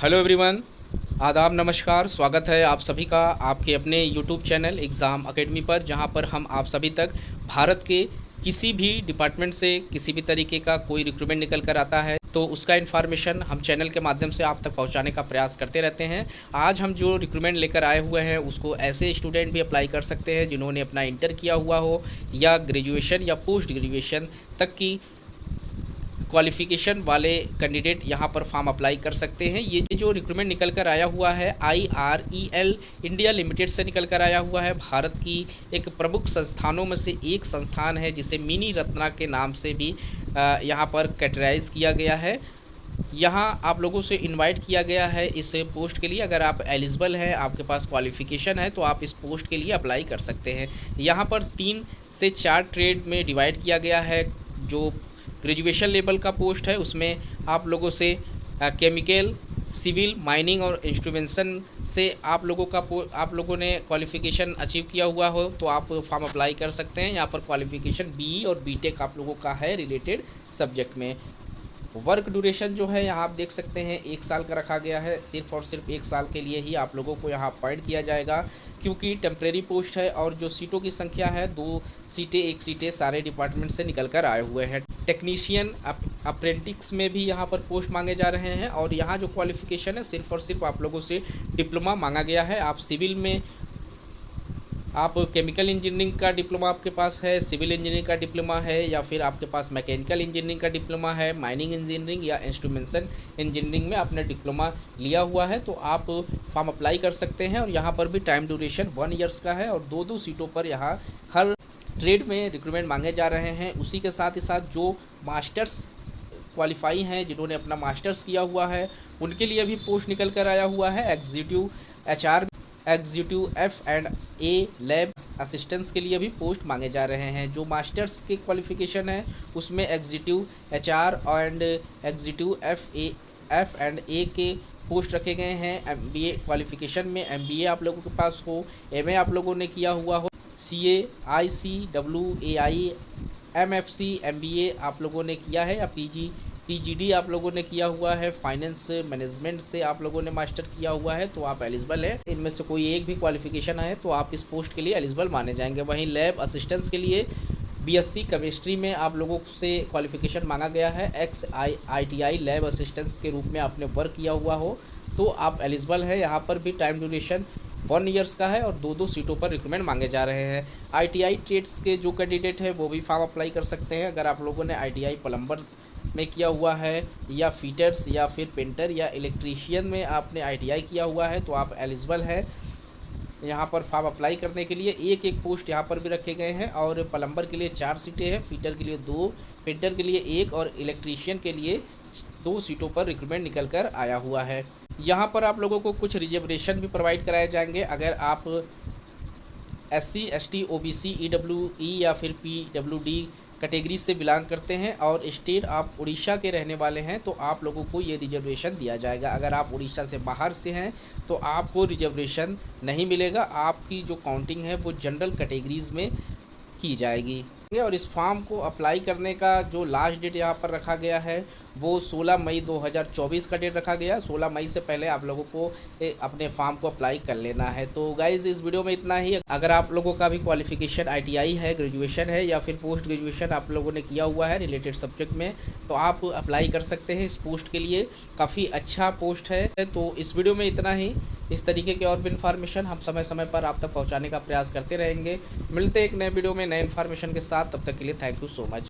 Hello everyone, आदाब नमस्कार। स्वागत है आप सभी का आपके अपने यूट्यूब चैनल एग्ज़ाम एकेडमी पर, जहां पर हम आप सभी तक भारत के किसी भी डिपार्टमेंट से किसी भी तरीके का कोई रिक्रूटमेंट निकल कर आता है तो उसका इन्फॉर्मेशन हम चैनल के माध्यम से आप तक पहुंचाने का प्रयास करते रहते हैं। आज हम जो रिक्रूटमेंट लेकर आए हुए हैं उसको ऐसे स्टूडेंट भी अप्लाई कर सकते हैं जिन्होंने अपना इंटर किया हुआ हो या ग्रेजुएशन या पोस्ट ग्रेजुएशन तक की क्वालिफ़िकेशन वाले कैंडिडेट यहाँ पर फॉर्म अप्लाई कर सकते हैं। ये जो रिक्रूटमेंट निकल कर आया हुआ है IREL इंडिया लिमिटेड से निकल कर आया हुआ है। भारत की एक प्रमुख संस्थानों में से एक संस्थान है जिसे मिनी रत्ना के नाम से भी यहाँ पर कैटेगराइज किया गया है। यहाँ आप लोगों से इनवाइट किया गया है इस पोस्ट के लिए। अगर आप एलिजिबल हैं, आपके पास क्वालिफ़िकेशन है, तो आप इस पोस्ट के लिए अप्लाई कर सकते हैं। यहाँ पर 3 से 4 ट्रेड में डिवाइड किया गया है। जो ग्रेजुएशन लेवल का पोस्ट है उसमें आप लोगों से केमिकल, सिविल, माइनिंग और इंस्ट्रूमेंटेशन से आप लोगों ने क्वालिफ़िकेशन अचीव किया हुआ हो तो आप फॉर्म अप्लाई कर सकते हैं। यहाँ पर क्वालिफ़िकेशन BE और BTech आप लोगों का है रिलेटेड सब्जेक्ट में। वर्क ड्यूरेशन जो है यहाँ आप देख सकते हैं 1 साल का रखा गया है। सिर्फ और सिर्फ 1 साल के लिए ही आप लोगों को यहाँ अपॉइंट किया जाएगा, क्योंकि टेम्प्रेरी पोस्ट है और जो सीटों की संख्या है 2 सीटें 1 सीटें सारे डिपार्टमेंट से निकल कर आए हुए हैं। टेक्नीशियन अप्रेंटिस में भी यहाँ पर पोस्ट मांगे जा रहे हैं और यहाँ जो क्वालिफ़िकेशन है सिर्फ और सिर्फ आप लोगों से डिप्लोमा मांगा गया है। आप सिविल में आप केमिकल इंजीनियरिंग का डिप्लोमा आपके पास है, सिविल इंजीनियरिंग का डिप्लोमा है, या फिर आपके पास मैकेनिकल इंजीनियरिंग का डिप्लोमा है, माइनिंग इंजीनियरिंग या इंस्ट्रूमेंटेशन इंजीनियरिंग में आपने डिप्लोमा लिया हुआ है तो आप फॉर्म अप्लाई कर सकते हैं। और यहाँ पर भी टाइम ड्यूरेशन 1 ईयर्स का है और 2-2 सीटों पर यहाँ हर ट्रेड में रिक्रूटमेंट मांगे जा रहे हैं। उसी के साथ ही साथ जो मास्टर्स क्वालिफाई हैं, जिन्होंने अपना मास्टर्स किया हुआ है, उनके लिए भी पोस्ट निकल कर आया हुआ है। Executive HR, executive F&A lab assistants के लिए भी पोस्ट मांगे जा रहे हैं। जो मास्टर्स के क्वालिफ़िकेशन है उसमें executive HR and executive F&A के पोस्ट रखे गए हैं। MBA क्वालिफ़िकेशन में MBA आप लोगों के पास हो, MA आप लोगों ने किया हुआ हो, CA, ICAI, MFC MBA आप लोगों ने किया है, या PGD आप लोगों ने किया हुआ है, फाइनेंस मैनेजमेंट से आप लोगों ने मास्टर किया हुआ है तो आप एलिजिबल है। इनमें से कोई एक भी क्वालिफ़िकेशन है तो आप इस पोस्ट के लिए एलिजिबल माने जाएंगे। वहीं लैब असिस्टेंट्स के लिए BSc केमिस्ट्री में आप लोगों से क्वालिफ़िकेशन मांगा गया है। ITI लैब असिस्टेंट्स के रूप में आपने वर्क किया हुआ हो तो आप एलिजिबल है। यहाँ पर भी टाइम ड्यूरेशन 1 ईयर्स का है और 2-2 सीटों पर रिक्रूटमेंट मांगे जा रहे हैं। ITI ट्रेड्स के जो कैंडिडेट है वो भी फॉर्म अप्लाई कर सकते हैं। अगर आप लोगों ने ITI प्लम्बर में किया हुआ है, या फिटर्स, या फिर पेंटर या इलेक्ट्रीशियन में आपने ITI किया हुआ है तो आप एलिजिबल है यहाँ पर फॉर्म अप्लाई करने के लिए। एक पोस्ट यहाँ पर भी रखे गए हैं और प्लम्बर के लिए 4 सीटें हैं, फिटर के लिए 2, पेंटर के लिए 1 और इलेक्ट्रीशियन के लिए 2 सीटों पर रिक्रूटमेंट निकल कर आया हुआ है। यहाँ पर आप लोगों को कुछ रिजर्वेशन भी प्रोवाइड कराए जाएंगे। अगर आप SC ST OBC EWE या फिर PWD कैटेगरी से बिलोंग करते हैं और स्टेट आप उड़ीसा के रहने वाले हैं तो आप लोगों को ये रिजर्वेशन दिया जाएगा। अगर आप उड़ीसा से बाहर से हैं तो आपको रिजर्वेशन नहीं मिलेगा। आपकी जो काउंटिंग है वो जनरल कैटेगरीज़ में की जाएगी। और इस फॉर्म को अप्लाई करने का जो लास्ट डेट यहाँ पर रखा गया है वो 16 मई 2024 का डेट रखा गया है। 16 मई से पहले आप लोगों को अपने फॉर्म को अप्लाई कर लेना है। तो गाइज़ इस वीडियो में इतना ही। अगर आप लोगों का भी क्वालिफ़िकेशन ITI है, ग्रेजुएशन है या फिर पोस्ट ग्रेजुएशन आप लोगों ने किया हुआ है रिलेटेड सब्जेक्ट में तो आप अप्लाई कर सकते हैं इस पोस्ट के लिए। काफ़ी अच्छा पोस्ट है। तो इस वीडियो में इतना ही। इस तरीके के और भी इन्फॉर्मेशन हम समय समय पर आप तक पहुँचाने का प्रयास करते रहेंगे। मिलते हैं एक नए वीडियो में नए इन्फॉर्मेशन के साथ। तब तक के लिए थैंक यू सो मच।